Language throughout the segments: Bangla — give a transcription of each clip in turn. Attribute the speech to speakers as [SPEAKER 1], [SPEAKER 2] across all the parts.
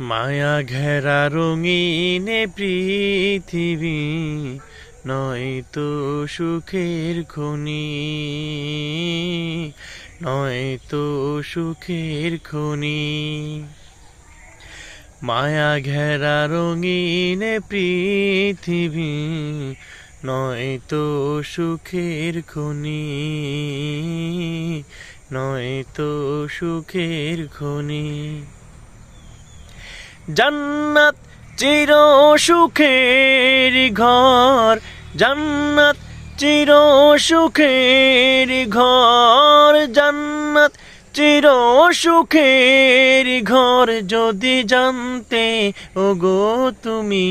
[SPEAKER 1] মায়া ঘেরা রঙিন এ পৃথিবী নয়তো সুখের খনি, নয়তো সুখের খনি। মায়া ঘেরা রঙিন এ পৃথিবী নয়তো সুখের খনি, নয়তো সুখের খনি। জান্নাত চির সুখের ঘর, জান্নাত চির সুখের ঘর, জান্নাত চির সুখের ঘর। যদি জানতে ওগো তুমি,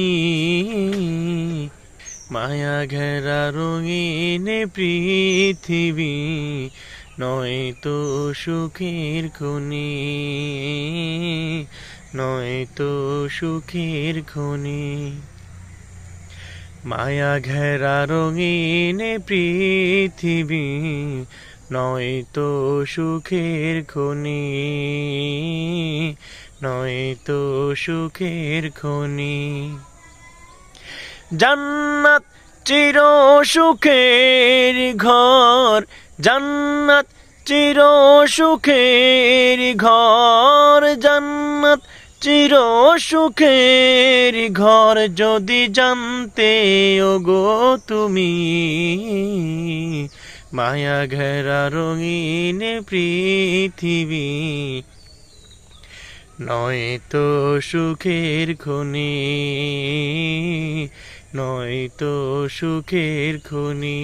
[SPEAKER 1] মায়া ঘেরা রঙিন পৃথিবী নয়তো সুখের খনি, নয়তো সুখের খনি। মায়া ঘেরা রঙিন পৃথিবী নয়তো সুখের খনি, নয়তো সুখের খনি। জান্নাত চির সুখের ঘর, জান্নাত চির সুখের ঘর, জান্নাত চির সুখের ঘর। যদি জানতে ওগো তুমি, মায়া ঘেরা রঙিন পৃথিবী নয়তো সুখের খনি, নয়তো সুখের খনি।